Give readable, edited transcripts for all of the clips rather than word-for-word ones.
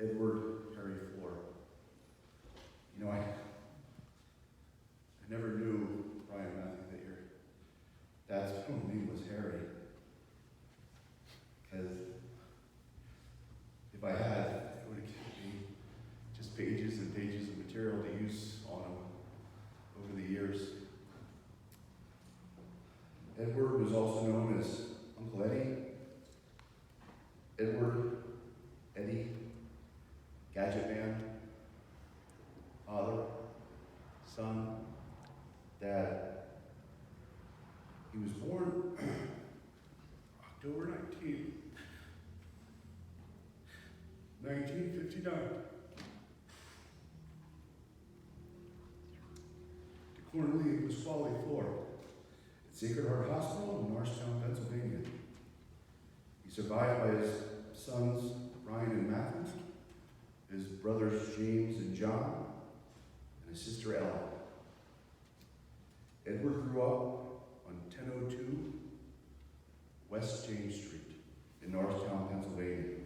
Edward Harry Flore. You know, I never knew, Brian Matthew, that your dad's middle name was Harry. Because if I had, it would have given me just pages and pages of material to use on him over the years. Edward was also known as Uncle Eddie, Edward, Eddie, Gadget Man, father, son, dad. He was born October 19th, 1959. To Cornelia Pasquale Flore at Sacred Heart Hospital in Norristown, Pennsylvania. He's survived by his sons, Ryan and Matthew, his brothers James and John, and his sister Ellen. Edward grew up on 1002 West James Street in Norristown, Pennsylvania.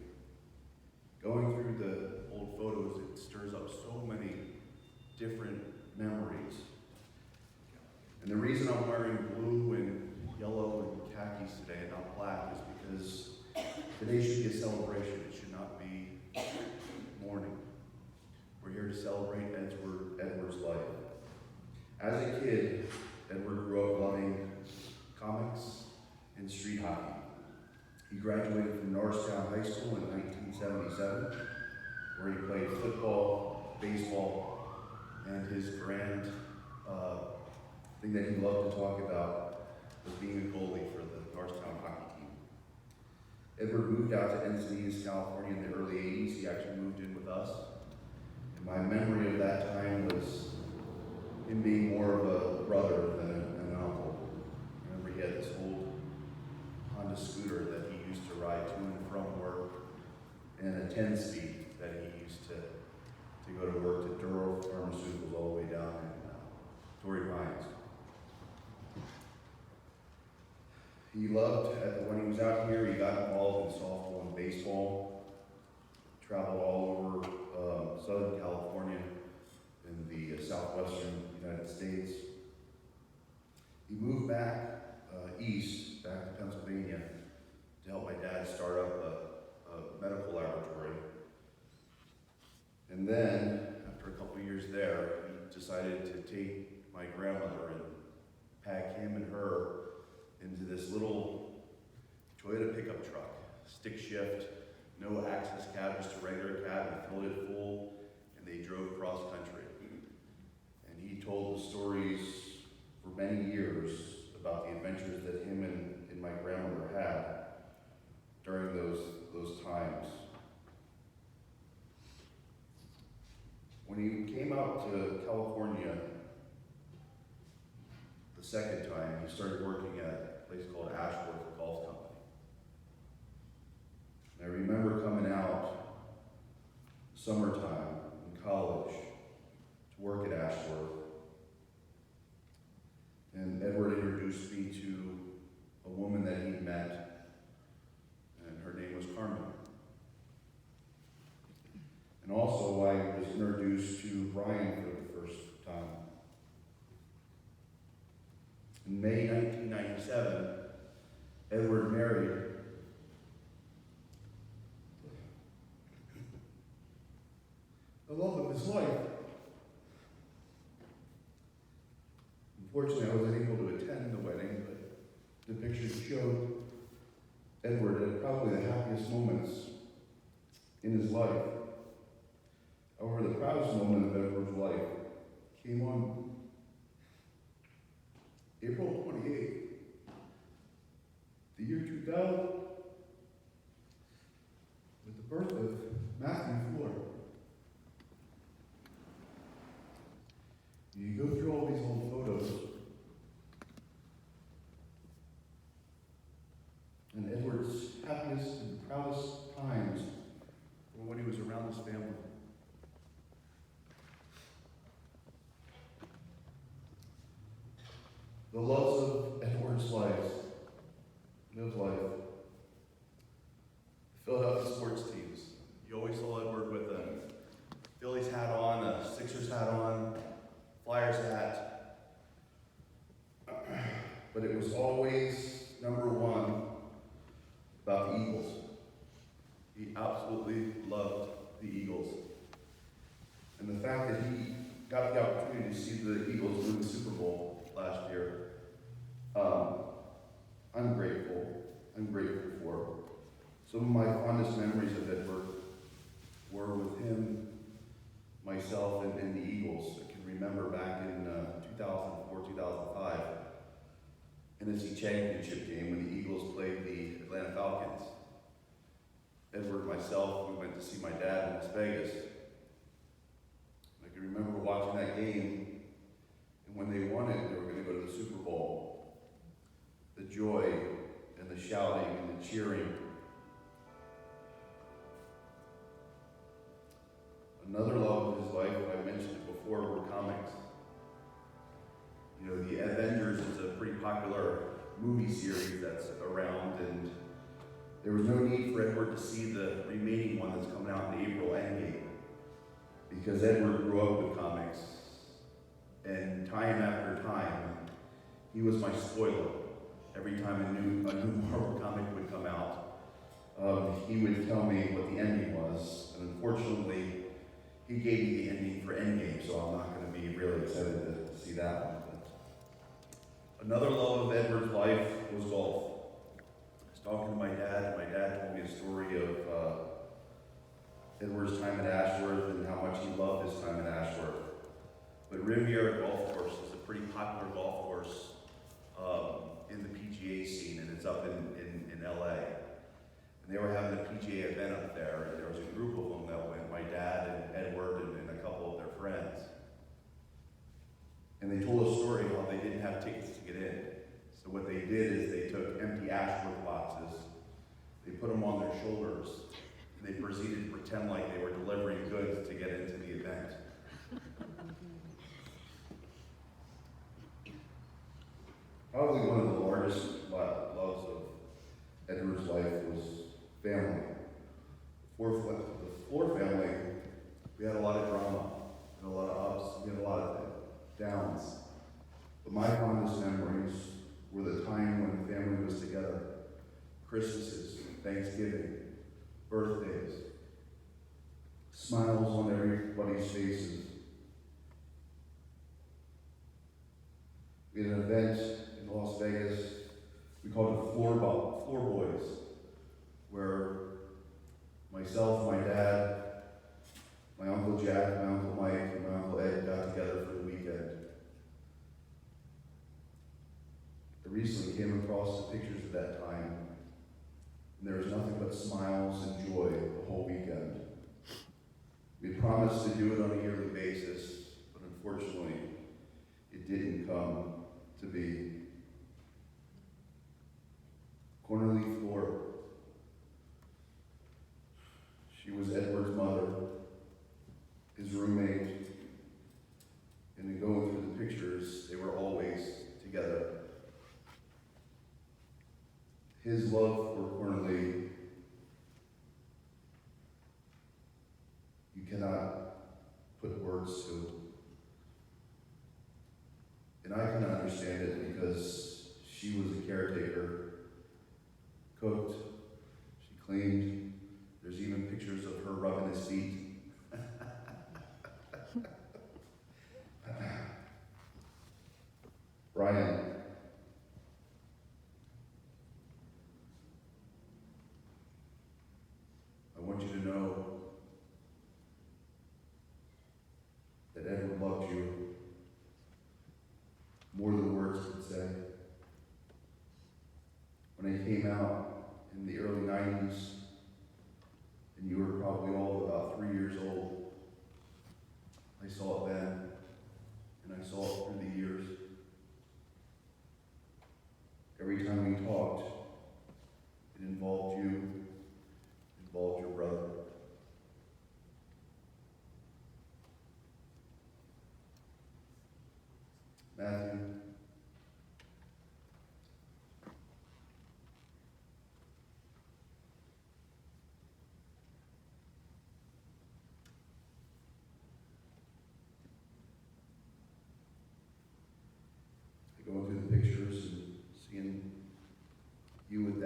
Going through the old photos, it stirs up so many different memories. And the reason I'm wearing blue and yellow and khakis today and not black is because today should be a celebration. It should not be mourning. We're here to celebrate Edward's life. As a kid, Edward grew up loving comics and street hockey. He graduated from Norristown High School in 1977, where he played football, baseball, and his grand thing that he loved to talk about was being a goalie for the Norristown hockey team. Edward moved out to Encinitas, California in the early 80s. He actually moved in with us. And my memory of that time was him being more of a brother than an uncle. I remember he had this old Honda scooter that he used to ride to and from work, and a 10-speed that he used to go to work to Duro Pharmaceuticals all the way down in Torrey Pines. He loved, when he was out here, he got involved in softball and baseball, traveled all over Southern California in the southwestern United States. He moved back east, back to Pennsylvania, to help my dad start up a medical laboratory. And then, after a couple years there, he decided to take my grandmother and pack him and her into this little Toyota pickup truck, stick shift, no access cab, just a regular cab, and filled it full, and they drove cross country. And he told the stories for many years about the adventures that him and my grandmother had during those times. When he came out to California the second time, he started working at a place called Ashworth Golf Company. And I remember coming out summertime in college to work at Ashworth. And Edward introduced me to a woman that he met, and her name was Carmen. And also I was introduced to Brian for the first time. In May 1997, Edward married the love of his life. Unfortunately, I wasn't able to attend the wedding, but the pictures showed Edward at probably the happiest moments in his life. However, the proudest moment of Edward's life came on April 28th, the year 2000, with the birth of Matthew Flore. You go through all these old photos, and Edward's happiest and proudest times were when he was around his family. The loves of Edward's life, lived life, Philadelphia sports teams, You always saw Edward with a Phillies hat on, a Sixers hat on, Flyers hat. But it was always number one about the Eagles. He absolutely loved the Eagles. And the fact that he got the opportunity to see the Eagles win the Super Bowl last year, I'm grateful. I'm grateful for. Some of my fondest memories of Edward were with him, myself, and the Eagles. I can remember back in 2004, 2005, NFC Championship game when the Eagles played the Atlanta Falcons. Edward and myself, we went to see my dad in Las Vegas. I can remember watching that game, and when they won it, they were going to go to the Super Bowl. The joy and the shouting and the cheering. Another love of his life, I mentioned it before, were comics. You know, the Avengers is a pretty popular movie series that's around, and there was no need for Edward to see the remaining one that's coming out in April, Endgame, because Edward grew up with comics, and time after time, he was my spoiler. Every time a new Marvel comic would come out, he would tell me what the ending was, and unfortunately, he gave me the ending for Endgame, so I'm not going to be really excited to see that one. But another love of Edward's life was golf. I was talking to my dad, and my dad told me a story of Edward's time at Ashworth and how much he loved his time at Ashworth. But Riviera Golf Course is a pretty popular golf course in the PGA scene, and it's up in LA. And they were having a PGA event up there, and there was a group of them that went, my dad and Edward and a couple of their friends. And they told a story how they didn't have tickets to get in. So what they did is they took empty Ashworth boxes, they put them on their shoulders, and they proceeded to pretend like they were delivering goods to get into the event. Probably one of the largest loves of Edward's life was family. The Flore family, we had a lot of drama, and a lot of ups, we had a lot of downs. But my fondest memories were the time when the family was together. Christmases, Thanksgiving, birthdays, smiles on everybody's faces. We had an event in Las Vegas, we called it Flore Boys, where myself, my dad, my Uncle Jack, my Uncle Mike, and my Uncle Ed got together for the weekend. I recently came across the pictures of that time, and there was nothing but smiles and joy the whole weekend. We promised to do it on a yearly basis, but unfortunately, it didn't come to be. Cornelie Flore. She was Edward's mother, his roommate, and in going through the pictures, they were always together. His love for Cornelie, you cannot put words to. And I can understand it because she was a caretaker, cooked, she cleaned. There's even pictures of her rubbing his feet. Brian. I want you to know that Edward loved you more than words could say. When I came out in the early 90s, and you were probably all about 3 years old, I saw it then, and I saw it through the years. Every time we talked, it involved you, it involved your brother.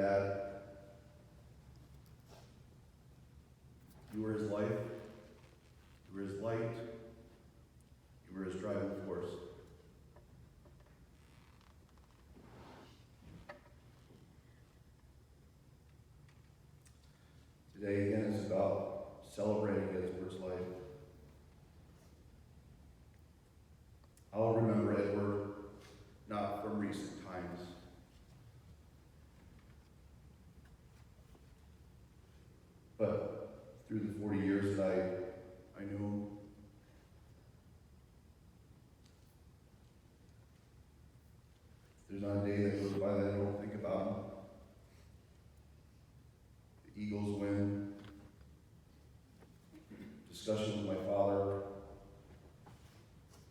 Dad. You were his life. You were his light. You were his driving force. Today again is about celebrating Edward's life. I'll remember Edward not from recent times, but through the 40 years that I knew him. There's not a day that goes by that I don't think about him. The Eagles win. Discussion with my father.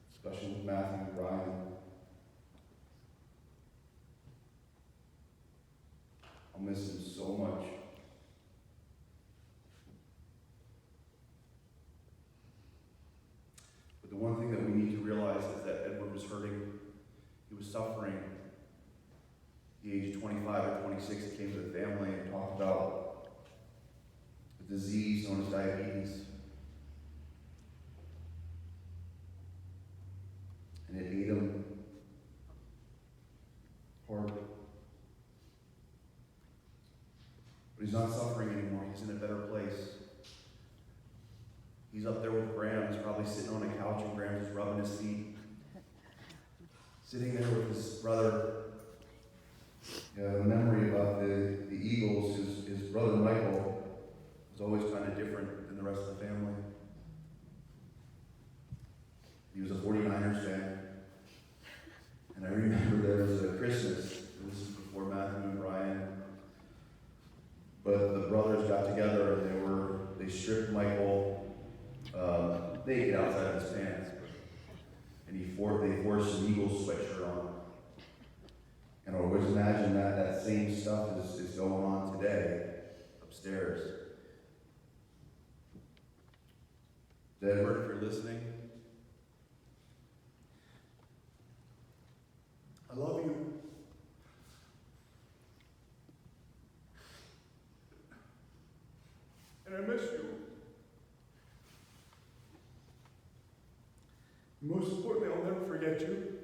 Discussion with Matthew and Brian. I'll miss him so much. But the one thing that we need to realize is that Edward was hurting. He was suffering. At the age of 25 or 26, he came to the family and talked about a disease known as diabetes. And it ate him horribly. But he's not suffering anymore. He's in a better place. He's up there with Graham. He's probably sitting on a couch and Graham's just rubbing his feet. Sitting there with his brother. The memory about the Eagles, his brother Michael was always kind of different than the rest of the family. He was a 49ers fan. And I remember there was a Christmas. This is before Matthew and Brian. But the brothers got together and they stripped Michael naked outside of his pants. And they forced an Eagles sweatshirt on. And I always imagine that same stuff is going on today upstairs. Edward, if you're listening, I love you. And I miss you. Most importantly, I'll never forget you.